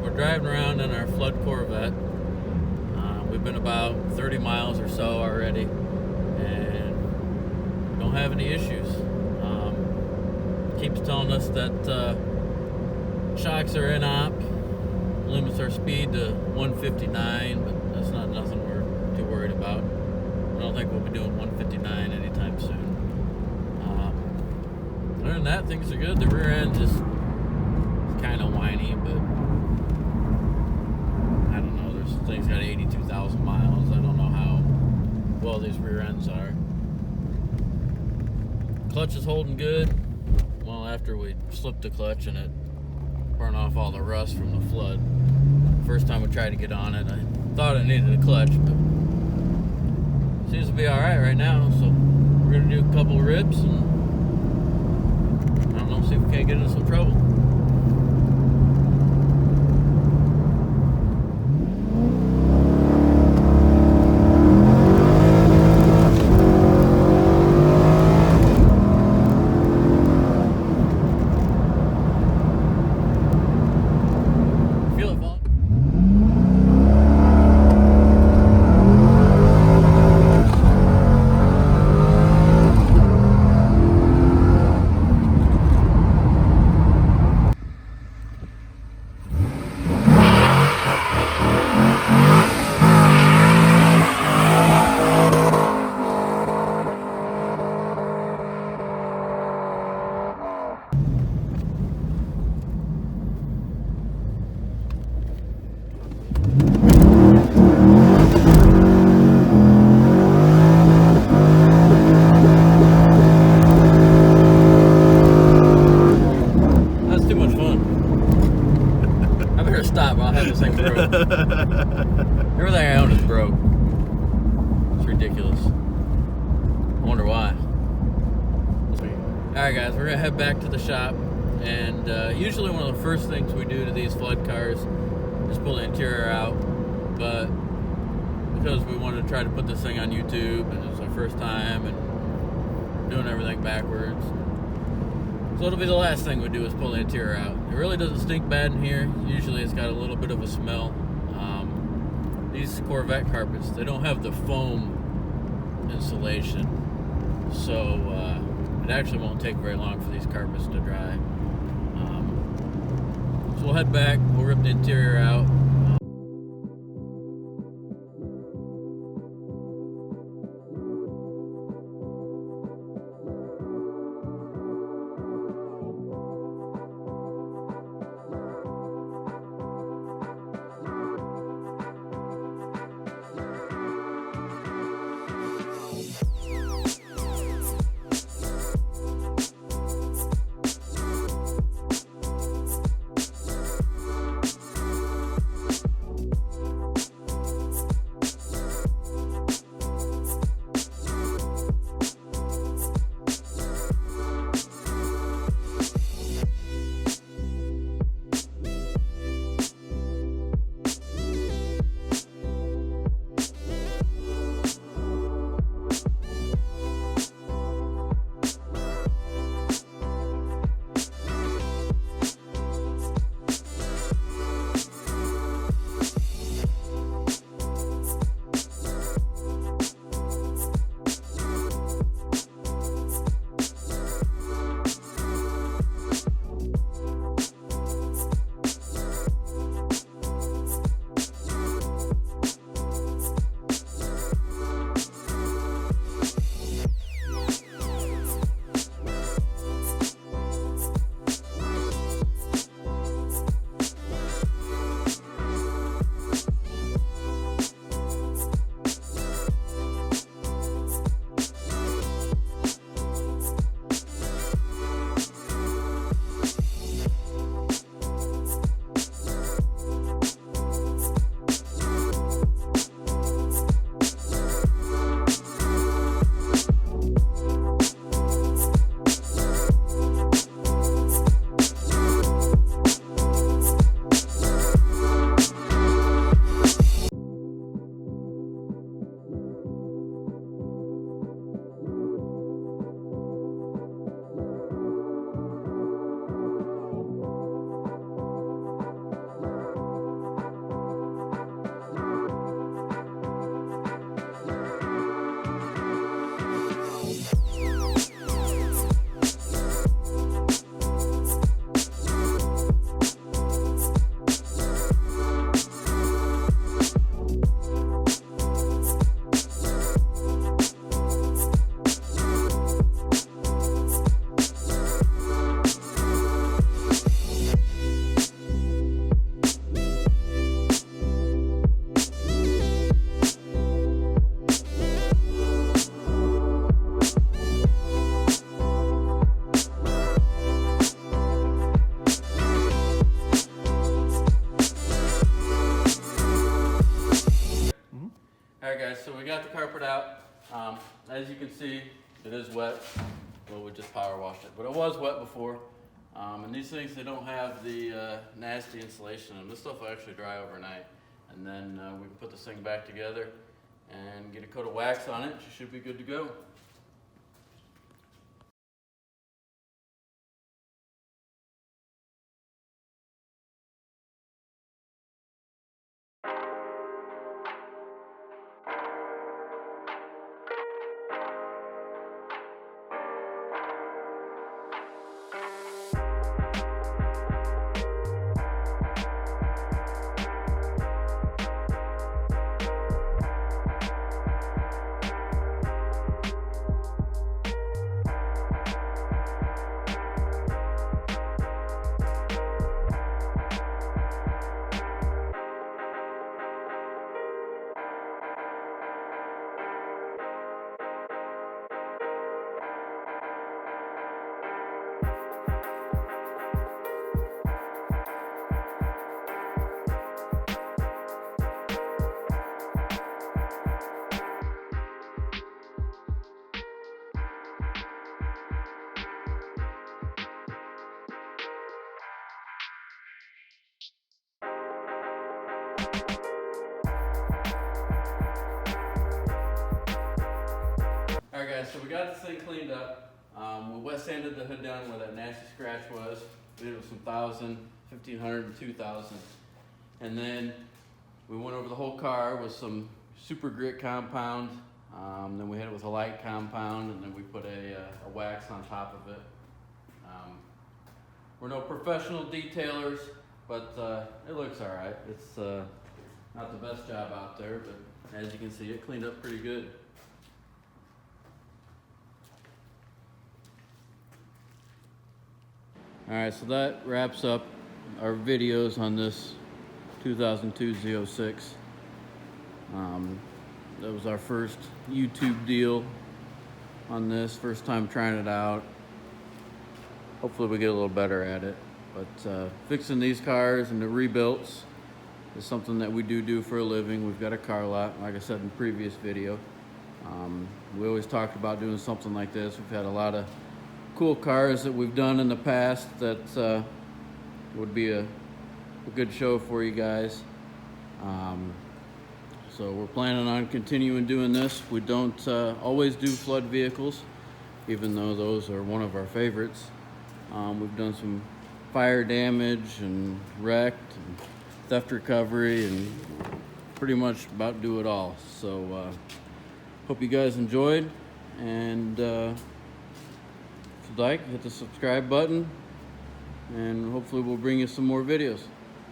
we're driving around in our flood Corvette. We've been about 30 miles or so already, and we don't have any issues. Keeps telling us that shocks are in op, limits our speed to 159, but that's not nothing we're too worried about. I don't think we'll be doing 159 anytime soon. Other than that, things are good. The rear end just kind of whiny, but I don't know. This thing's got 82,000 miles. I don't know how well these rear ends are. Clutch is holding good. Well, after we slipped the clutch and it burned off all the rust from the flood. First time we tried to get on it, I thought it needed a clutch, but seems to be alright right now. So we're going to do a couple ribs and I don't know, see if we can't get into some trouble. Feel it fall. Stop, I'll have this thing broke. Everything I own is broke. It's ridiculous. I wonder why. Alright guys, we're going to head back to the shop, and usually one of the first things we do to these flood cars is pull the interior out, but because we wanted to try to put this thing on YouTube and it's our first time and doing everything backwards, so it'll be the last thing we do is pull the interior out. It really doesn't stink bad in here. Usually it's got a little bit of a smell. These Corvette carpets, they don't have the foam insulation. So it actually won't take very long for these carpets to dry. So we'll head back, we'll rip the interior out. Alright guys, so we got the carpet out. As you can see, it is wet. Well, we just power washed it, but it was wet before. And these things, they don't have the nasty insulation in them. This stuff will actually dry overnight. And then we can put this thing back together and get a coat of wax on it. You should be good to go. Alright guys, so we got this thing cleaned up. We wet sanded the hood down where that nasty scratch was. We did it with some 1,000, 1,500, and 2,000. And then we went over the whole car with some super grit compound. Then we hit it with a light compound, and then we put a wax on top of it. We're no professional detailers, but it looks alright. It's not the best job out there, but as you can see, it cleaned up pretty good. Alright, so that wraps up our videos on this 2002 Z06. That was our first YouTube deal on this, first time trying it out. Hopefully we get a little better at it. But fixing these cars and the rebuilds is something that we do for a living. We've got a car lot, like I said in the previous video. We always talked about doing something like this. We've had a lot of cool cars that we've done in the past that would be a good show for you guys. So we're planning on continuing doing this. We don't always do flood vehicles, even though those are one of our favorites. We've done some fire damage and wrecked and theft recovery and pretty much about do it all. So hope you guys enjoyed, and if you'd like, hit the subscribe button, and hopefully we'll bring you some more videos.